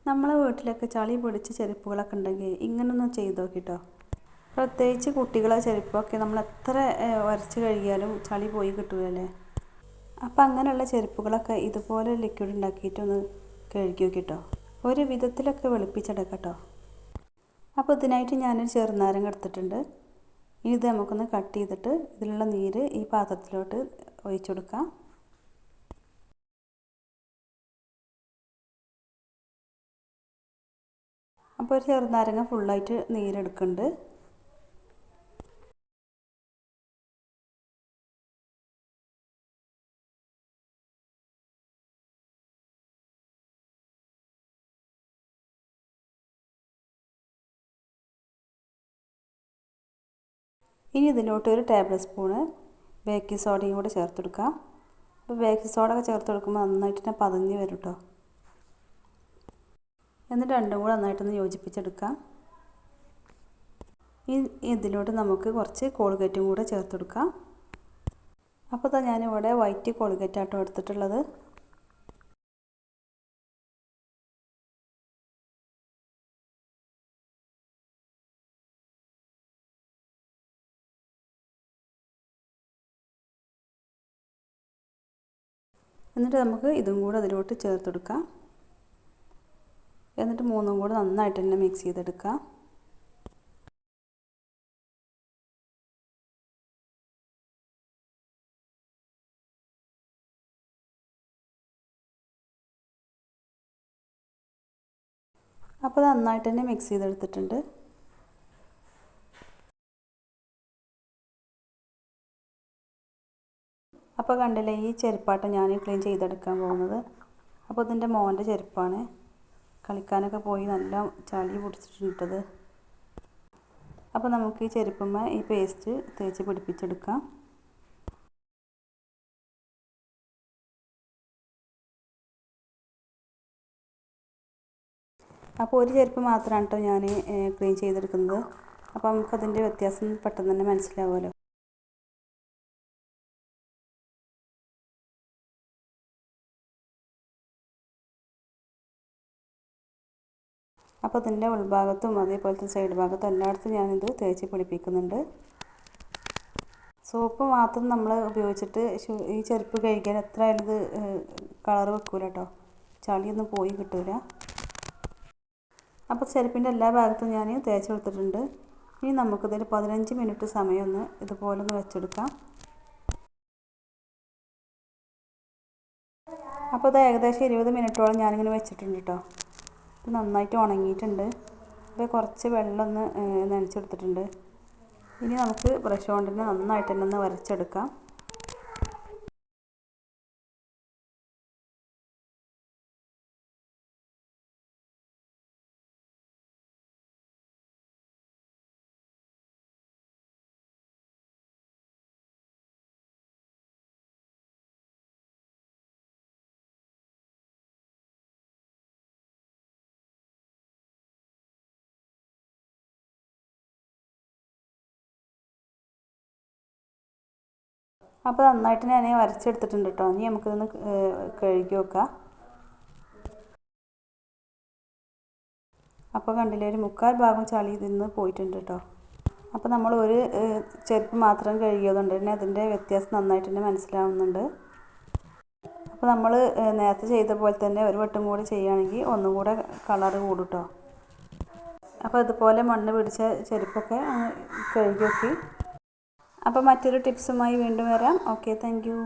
നമ്മളെ വീട്ടിലൊക്കെ ചളി പിടിച്ച ചെരുപ്പുകളൊക്കെ ഉണ്ടെങ്കിൽ ഇങ്ങനൊന്നും ചെയ്ത് നോക്കിട്ടോ. പ്രത്യേകിച്ച് കുട്ടികളെ ചെരുപ്പൊക്കെ നമ്മൾ എത്ര ഉരച്ച് കഴുകിയാലും ചളി പോയി കിട്ടൂലല്ലേ. അപ്പം അങ്ങനെയുള്ള ചെരുപ്പുകളൊക്കെ ഇതുപോലെ ലിക്വിഡ് ഉണ്ടാക്കിയിട്ടൊന്ന് കഴുകി നോക്കിട്ടോ. ഒരു വിധത്തിലൊക്കെ വെളുപ്പിച്ചെടുക്കട്ടോ. അപ്പോൾ ഇതിനായിട്ട് ഞാനൊരു ചെറുനാരങ്ങ എടുത്തിട്ടുണ്ട്. ഇനി ഇത് നമുക്കൊന്ന് കട്ട് ചെയ്തിട്ട് ഇതിലുള്ള നീര് ഈ പാത്രത്തിലോട്ട് ഒഴിച്ചു കൊടുക്കാം. അപ്പോൾ ഒരു ചെറുനാരങ്ങ ഫുള്ളായിട്ട് നീരെടുക്കുന്നുണ്ട്. ഇനി ഇതിലോട്ട് ഒരു ടേബിൾ സ്പൂണ് ബേക്കിംഗ് സോഡയും കൂടെ ചേർത്ത് കൊടുക്കാം. അപ്പോൾ ബേക്കിംഗ് സോഡ ഒക്കെ ചേർത്ത് കൊടുക്കുമ്പോൾ നന്നായിട്ട് തന്നെ പതഞ്ഞ് വരും കേട്ടോ. എന്നിട്ട് രണ്ടും കൂടെ നന്നായിട്ടൊന്ന് യോജിപ്പിച്ചെടുക്കാം. ഇതിലോട്ട് നമുക്ക് കുറച്ച് കോൾഗേറ്റും കൂടെ ചേർത്ത് കൊടുക്കാം. അപ്പോൾ ഞാനിവിടെ വൈറ്റ് കോൾഗേറ്റ് ആട്ടോ എടുത്തിട്ടുള്ളത്. എന്നിട്ട് നമുക്ക് ഇതും കൂടെ അതിലോട്ട് ചേർത്ത് കൊടുക്കാം. എന്നിട്ട് മൂന്നും കൂടെ നന്നായിട്ട് തന്നെ മിക്സ് ചെയ്തെടുക്കാം. അപ്പോൾ നന്നായിട്ട് തന്നെ മിക്സ് ചെയ്തെടുത്തിട്ടുണ്ട്. അപ്പോൾ കണ്ടില്ലേ, ഈ ചെരുപ്പാട്ടം ഞാൻ ക്ലീൻ ചെയ്തെടുക്കാൻ പോകുന്നത്. അപ്പോൾ ഇതിൻ്റെ മോൻ്റെ ചെരുപ്പാണ്. കളിക്കാനൊക്കെ പോയി നല്ല ചളി പിടിച്ചിട്ടുണ്ടത്. അപ്പോൾ നമുക്ക് ഈ ചെരുപ്പുമ്മ ഈ പേസ്റ്റ് തേച്ച് പിടിപ്പിച്ചെടുക്കാം. അപ്പോൾ ഒരു ചെരുപ്പ് മാത്രമാണ് കേട്ടോ ഞാൻ ക്ലീൻ ചെയ്തെടുക്കുന്നത്. അപ്പോൾ നമുക്കതിൻ്റെ വ്യത്യാസം പെട്ടെന്ന് തന്നെ മനസ്സിലാവുമല്ലോ. അപ്പോൾ ഇതിൻ്റെ ഉൾഭാഗത്തും അതേപോലത്തെ സൈഡ് ഭാഗത്തും എല്ലായിടത്തും ഞാനിത് തേച്ച് പിടിപ്പിക്കുന്നുണ്ട്. സോപ്പ് മാത്രം നമ്മൾ ഉപയോഗിച്ചിട്ട് ഈ ചെരുപ്പ് കഴുകിയാൽ എത്ര ആയാലും ഇത് കളർ വെക്കൂല കേട്ടോ. ചളിയൊന്നും പോയി കിട്ടൂല. അപ്പോൾ ചെരുപ്പിൻ്റെ എല്ലാ ഭാഗത്തും ഞാൻ തേച്ച് കൊടുത്തിട്ടുണ്ട്. ഇനി നമുക്കിതിൽ 15 മിനിറ്റ് സമയം ഒന്ന് ഇതുപോലെ ഒന്ന് വെച്ചെടുക്കാം. അപ്പോൾ ഇത് ഏകദേശം 20 മിനിറ്റോളം ഞാനിങ്ങനെ വെച്ചിട്ടുണ്ട് കേട്ടോ. ഇത് നന്നായിട്ട് ഉണങ്ങിയിട്ടുണ്ട്. അപ്പോൾ കുറച്ച് വെള്ളം ഒന്ന് നനച്ചെടുത്തിട്ടുണ്ട്. ഇനി നമുക്ക് ബ്രഷ് കൊണ്ട് തന്നെ നന്നായിട്ട് തന്നെ ഒന്ന് വരച്ചെടുക്കാം. അപ്പോൾ നന്നായിട്ട് ഞാൻ വരച്ചെടുത്തിട്ടുണ്ട് കേട്ടോ. ഇനി നമുക്കിതൊന്ന് കഴുകി വെക്കാം. അപ്പോൾ കണ്ടില്ലേ, ഒരു 1/4 ഭാഗം ചളി ഇതിന്ന് പോയിട്ടുണ്ട് കേട്ടോ. അപ്പോൾ നമ്മൾ ഒരു ചെരുപ്പ് മാത്രം കഴുകിയതുകൊണ്ട് തന്നെ അതിൻ്റെ വ്യത്യാസം നന്നായിട്ട് തന്നെ മനസ്സിലാവുന്നുണ്ട്. അപ്പോൾ നമ്മൾ നേരത്തെ ചെയ്ത പോലെ തന്നെ ഒരു വട്ടം കൂടി ചെയ്യുകയാണെങ്കിൽ ഒന്നും കൂടെ കളർ കൂടും കേട്ടോ. അപ്പോൾ ഇതുപോലെ മണ്ണ് പിടിച്ച ചെരുപ്പൊക്കെ കഴുകി വെക്കി. അപ്പോൾ മറ്റൊരു ടിപ്സുമായി വീണ്ടും വരാം. Okay, thank you.